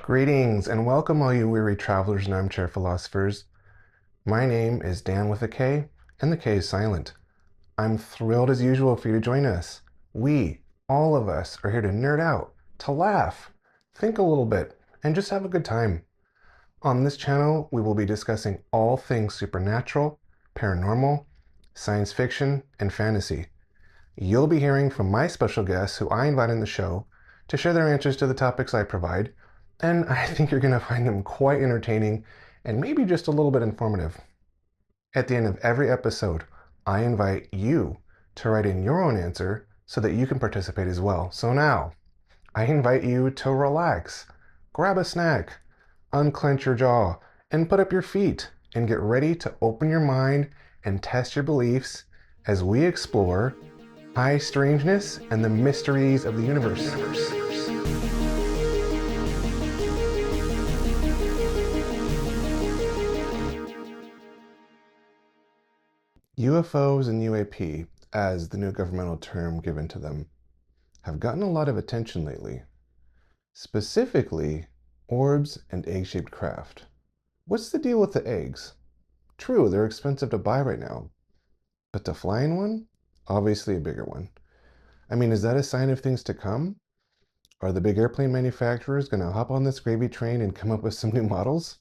Greetings and welcome, all you weary travelers and armchair philosophers. My name is Dan with a K, and the K is silent. I'm thrilled as usual for you to join us. We, all of us, are here to nerd out, to laugh, think a little bit, and just have a good time. On this channel, we will be discussing all things supernatural, paranormal, science fiction, and fantasy. You'll be hearing from my special guests who I invite on the show to share their answers to the topics I provide, and I think you're going to find them quite entertaining and maybe just a little bit informative. At the end of every episode, I invite you to write in your own answer so that you can participate as well. So now, I invite you to relax, grab a snack, unclench your jaw, and put up your feet and get ready to open your mind and test your beliefs as we explore high strangeness and the mysteries of the universe. UFOs and UAP, as the new governmental term given to them, have gotten a lot of attention lately. Specifically, orbs and egg-shaped craft. What's the deal with the eggs? True, they're expensive to buy right now. But to fly in one? Obviously a bigger one. I mean, is that a sign of things to come? Are the big airplane manufacturers going to hop on this gravy train and come up with some new models?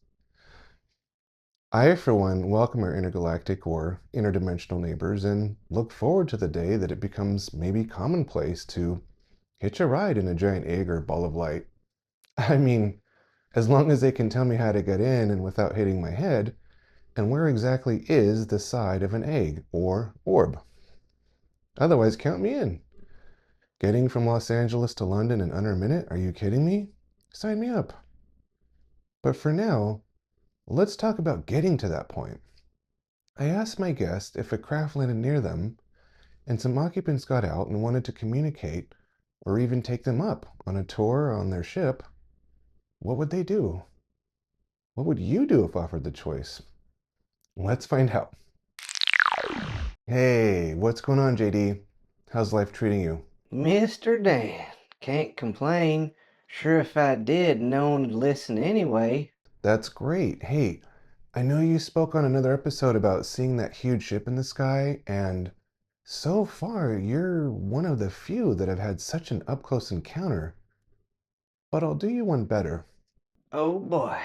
I, for one, welcome our intergalactic or interdimensional neighbors and look forward to the day that it becomes maybe commonplace to hitch a ride in a giant egg or ball of light. I mean, as long as they can tell me how to get in and without hitting my head, and where exactly is the side of an egg or orb. Otherwise, count me in. Getting from Los Angeles to London in under a minute? Are you kidding me? Sign me up. But for now, let's talk about getting to that point. I asked my guest if a craft landed near them and some occupants got out and wanted to communicate or even take them up on a tour on their ship. What would they do? What would you do if offered the choice? Let's find out. Hey, what's going on, JD? How's life treating you? Mr. Dan, can't complain. Sure, if I did, no one would listen anyway. That's great. Hey, I know you spoke on another episode about seeing that huge ship in the sky, and so far you're one of the few that have had such an up-close encounter. But I'll do you one better. Oh boy,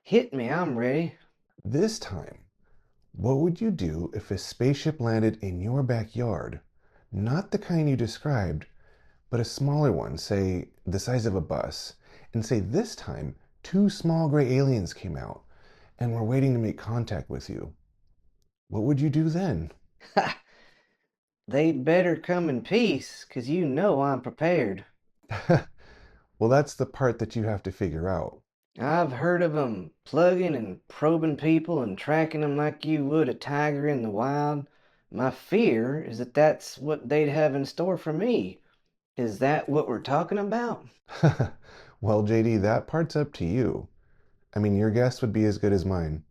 hit me, I'm ready. This time, what would you do if a spaceship landed in your backyard? Not the kind you described, but a smaller one, say the size of a bus, and say this time two small gray aliens came out and were waiting to make contact with you. What would you do then? Ha! They'd better come in peace, 'cause you know I'm prepared. Well, that's the part that you have to figure out. I've heard of 'em plugging and probing people and tracking 'em like you would a tiger in the wild. My fear is that that's what they'd have in store for me. Is that what we're talking about? Well, JD, that part's up to you. I mean, your guess would be as good as mine.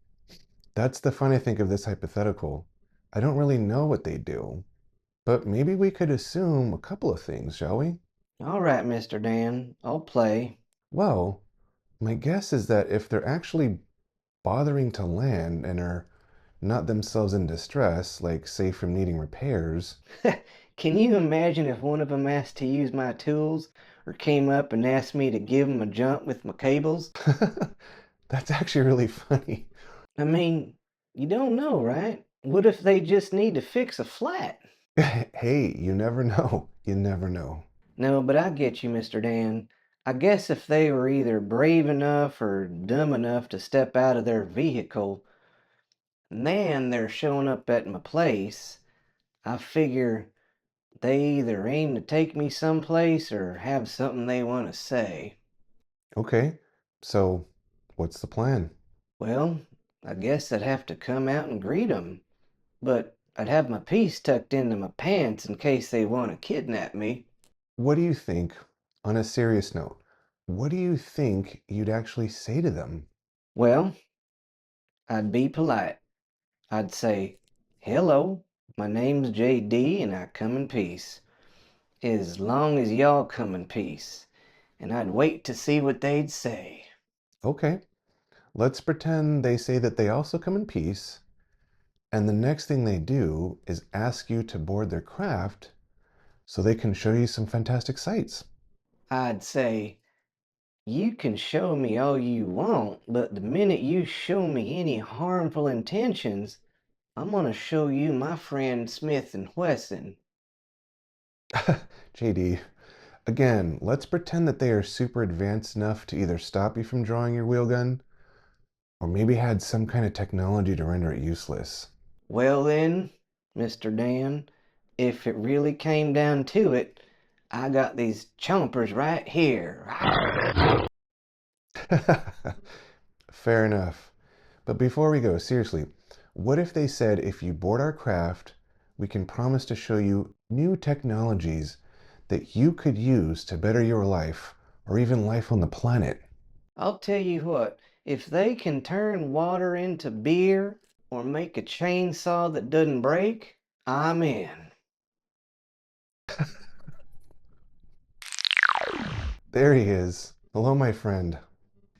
That's the fun, I think, of this hypothetical. I don't really know what they do, but maybe we could assume a couple of things, shall we? All right, Mr. Dan, I'll play. Well, my guess is that if they're actually bothering to land and are not themselves in distress, like say from needing repairs. Can you imagine if one of them asked to use my tools or came up and asked me to give him a jump with my cables? That's actually really funny. I mean, you don't know, right? What if they just need to fix a flat? Hey, you never know. You never know. No, but I get you, Mr. Dan. I guess if they were either brave enough or dumb enough to step out of their vehicle, and then they're showing up at my place, I figure they either aim to take me someplace or have something they want to say. Okay, so what's the plan? Well, I guess I'd have to come out and greet 'em, but I'd have my piece tucked into my pants in case they want to kidnap me. What do you think, on a serious note, what do you think you'd actually say to them? Well, I'd be polite. I'd say, "Hello, my name's J.D. and I come in peace. As long as y'all come in peace." And I'd wait to see what they'd say. Okay, let's pretend they say that they also come in peace, and the next thing they do is ask you to board their craft so they can show you some fantastic sights. I'd say, you can show me all you want, but the minute you show me any harmful intentions, I'm gonna show you my friend Smith and Wesson. JD, again, let's pretend that they are super advanced enough to either stop you from drawing your wheel gun or maybe had some kind of technology to render it useless. Well then, Mr. Dan, if it really came down to it, I got these chompers right here. Fair enough. But before we go, seriously, what if they said if you board our craft, we can promise to show you new technologies that you could use to better your life or even life on the planet? I'll tell you what, if they can turn water into beer or make a chainsaw that doesn't break, I'm in. There he is. Hello, my friend.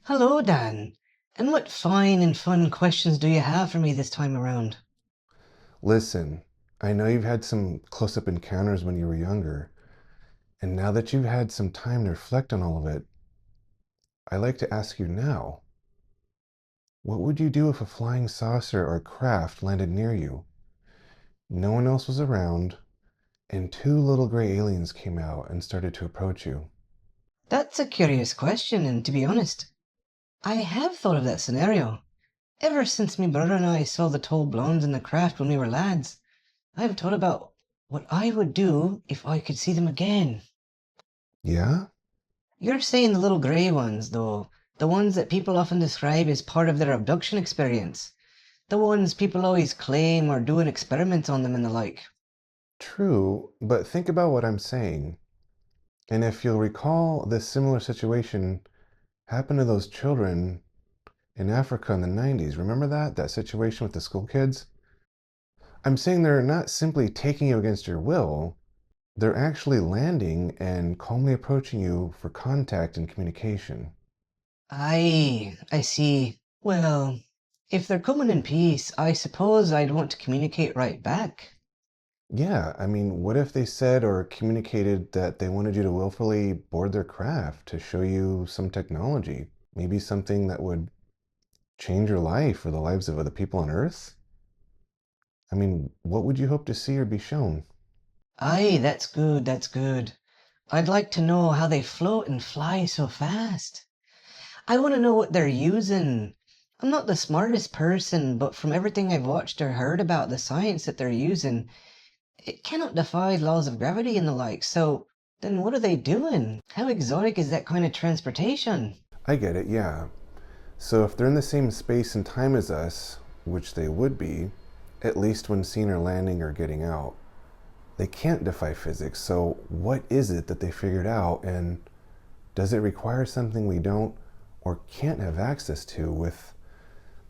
Hello, Dan. And what fine and fun questions do you have for me this time around? Listen, I know you've had some close up encounters when you were younger, and now that you've had some time to reflect on all of it, I'd like to ask you now, what would you do if a flying saucer or craft landed near you? No one else was around, and two little gray aliens came out and started to approach you. That's a curious question, and to be honest, I have thought of that scenario. Ever since me brother and I saw the tall blondes in the craft when we were lads, I've thought about what I would do if I could see them again. Yeah? You're saying the little grey ones, though, the ones that people often describe as part of their abduction experience, the ones people always claim are doing experiments on them and the like. True, but think about what I'm saying. And if you'll recall, this similar situation happened to those children in Africa in the 90s. Remember that? That situation with the school kids? I'm saying they're not simply taking you against your will, they're actually landing and calmly approaching you for contact and communication. I see. Well, if they're coming in peace, I suppose I'd want to communicate right back. Yeah, I mean, what if they said or communicated that they wanted you to willfully board their craft to show you some technology? Maybe something that would change your life or the lives of other people on Earth? I mean, what would you hope to see or be shown? Aye, that's good, that's good. I'd like to know how they float and fly so fast. I want to know what they're using. I'm not the smartest person, but from everything I've watched or heard about the science that they're using, it cannot defy laws of gravity and the like. So then what are they doing? How exotic is that kind of transportation? I get it, yeah. So if they're in the same space and time as us, which they would be, at least when seen or landing or getting out, they can't defy physics. So what is it that they figured out, and does it require something we don't or can't have access to with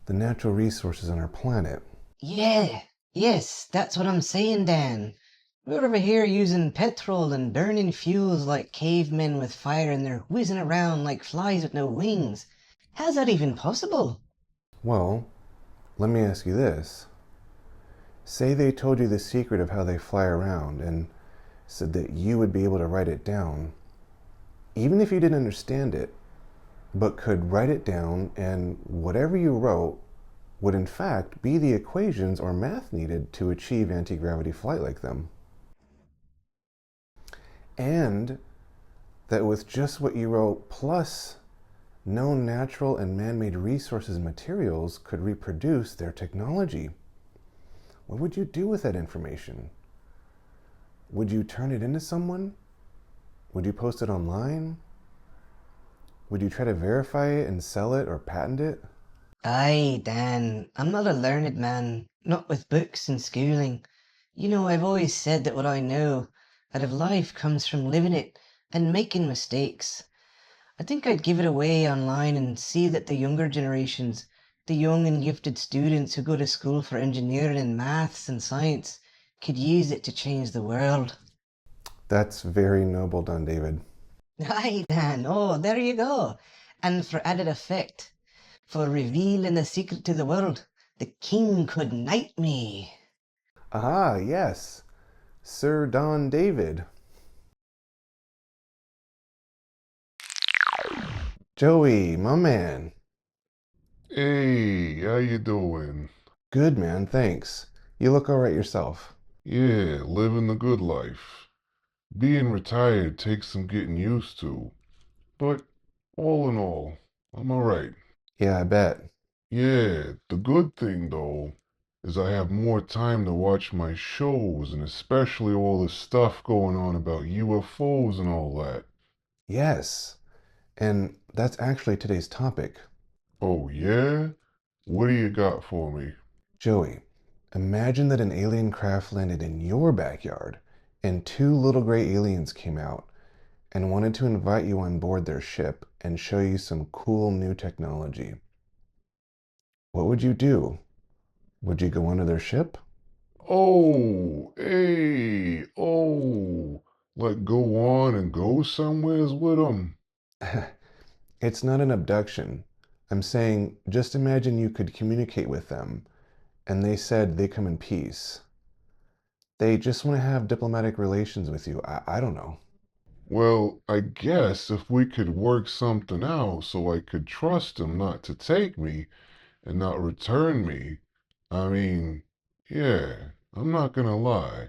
the natural resources on our planet? Yeah, yes, that's what I'm saying, Dan. We're over here using petrol and burning fuels like cavemen with fire, and they're whizzing around like flies with no wings. How's that even possible? Well, let me ask you this. Say they told you the secret of how they fly around and said that you would be able to write it down, even if you didn't understand it, but could write it down, and whatever you wrote would in fact be the equations or math needed to achieve anti-gravity flight like them. And that with just what you wrote plus known natural and man-made resources and materials could reproduce their technology. What would you do with that information? Would you turn it into someone? Would you post it online? Would you try to verify it and sell it or patent it? Aye, Dan, I'm not a learned man, not with books and schooling. You know, I've always said that what I know out of life comes from living it and making mistakes. I think I'd give it away online and see that the younger generations, the young and gifted students who go to school for engineering and maths and science, could use it to change the world. That's very noble done, David. Aye, Dan, oh, there you go. and for added effect, for revealing the secret to the world, the king could knight me. Ah, yes, Sir Don David. Joey, my man. Hey, how you doing? Good, man, thanks. You look all right yourself. Yeah, living the good life. Being retired takes some getting used to, but all in all, I'm alright. Yeah, I bet. Yeah, the good thing though is I have more time to watch my shows and especially all the stuff going on about UFOs and all that. Yes, and that's actually today's topic. Oh yeah? What do you got for me? Joey, imagine that an alien craft landed in your backyard and two little gray aliens came out and wanted to invite you on board their ship and show you some cool new technology. What would you do? Would you go onto their ship? Oh, hey, oh, like go on and go somewheres with 'em. It's not an abduction. I'm saying just imagine you could communicate with them and they said they come in peace. They just want to have diplomatic relations with you. I don't know. Well, I guess if we could work something out so I could trust him not to take me and not return me, I mean, yeah, I'm not gonna lie.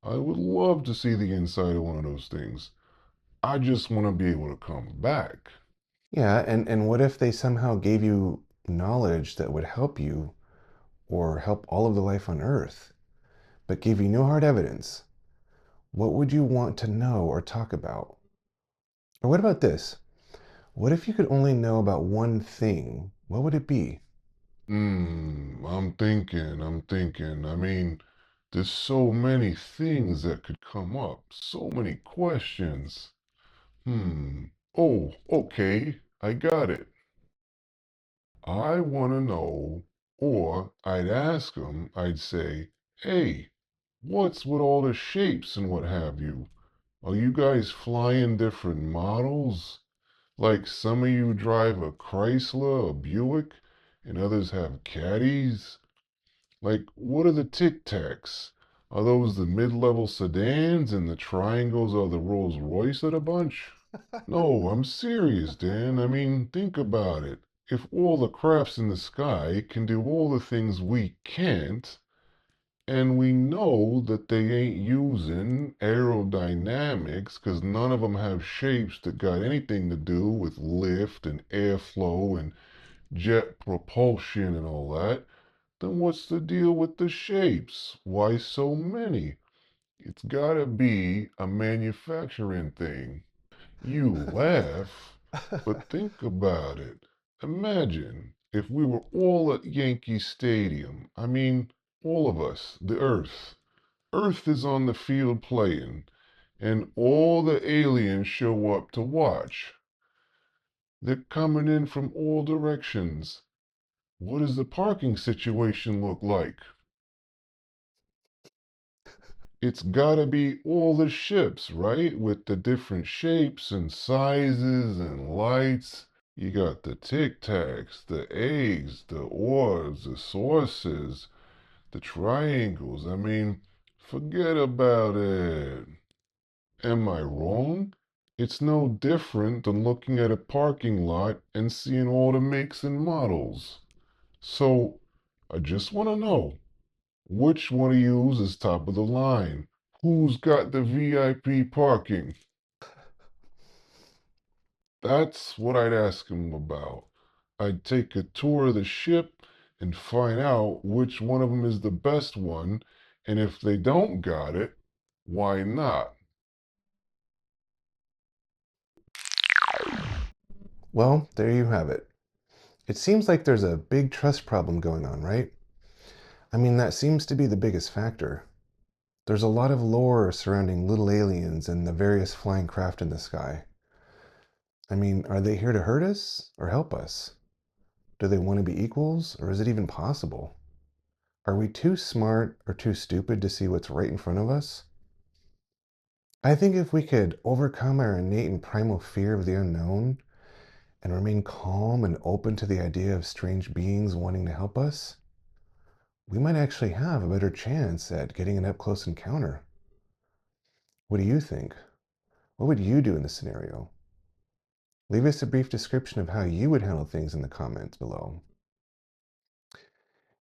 I would love to see the inside of one of those things. I just want to be able to come back. Yeah, and what if they somehow gave you knowledge that would help you or help all of the life on Earth, but gave you no hard evidence? What would you want to know or talk about? Or what about this? What if you could only know about one thing? What would it be? I'm thinking. I mean, there's so many things that could come up, so many questions. Oh, okay, I got it. I want to know, or I'd ask them, I'd say, hey, what's with all the shapes and what have you? Are you guys flying different models? Like some of you drive a Chrysler, a Buick, and others have Caddies? Like, what are the Tic Tacs? Are those the mid-level sedans and the triangles are the Rolls Royce of the bunch? No, I'm serious, Dan. I mean, think about it. If all the crafts in the sky can do all the things we can't, and we know that they ain't using aerodynamics because none of them have shapes that got anything to do with lift and airflow and jet propulsion and all that, then what's the deal with the shapes? Why so many? It's gotta be a manufacturing thing. You laugh, but think about it. Imagine if we were all at Yankee Stadium. I mean, all of us, the Earth. Earth is on the field playing, and all the aliens show up to watch. They're coming in from all directions. What does the parking situation look like? It's gotta be all the ships, right? With the different shapes and sizes and lights. You got the Tic Tacs, the eggs, the orbs, the sources, the triangles. I mean, forget about it. Am I wrong? It's no different than looking at a parking lot and seeing all the makes and models. So, I just want to know, which one of yous is top of the line? Who's got the VIP parking? That's what I'd ask him about. I'd take a tour of the ship and find out which one of them is the best one, and if they don't got it, why not? Well, there you have it. It seems like there's a big trust problem going on, right? I mean, that seems to be the biggest factor. There's a lot of lore surrounding little aliens and the various flying craft in the sky. I mean, are they here to hurt us or help us? Do they want to be equals or is it even possible? Are we too smart or too stupid to see what's right in front of us? I think if we could overcome our innate and primal fear of the unknown and remain calm and open to the idea of strange beings wanting to help us, we might actually have a better chance at getting an up-close encounter. What do you think? What would you do in this scenario? Leave us a brief description of how you would handle things in the comments below.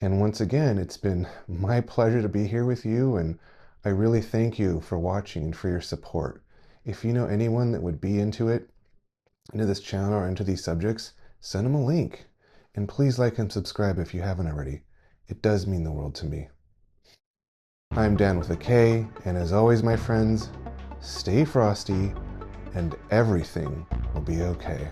And once again, it's been my pleasure to be here with you, and I really thank you for watching and for your support. If you know anyone that would be into this channel or into these subjects, send them a link. And please like and subscribe if you haven't already. It does mean the world to me. I'm Dan with a K, and as always, my friends, stay frosty, and everything will be okay.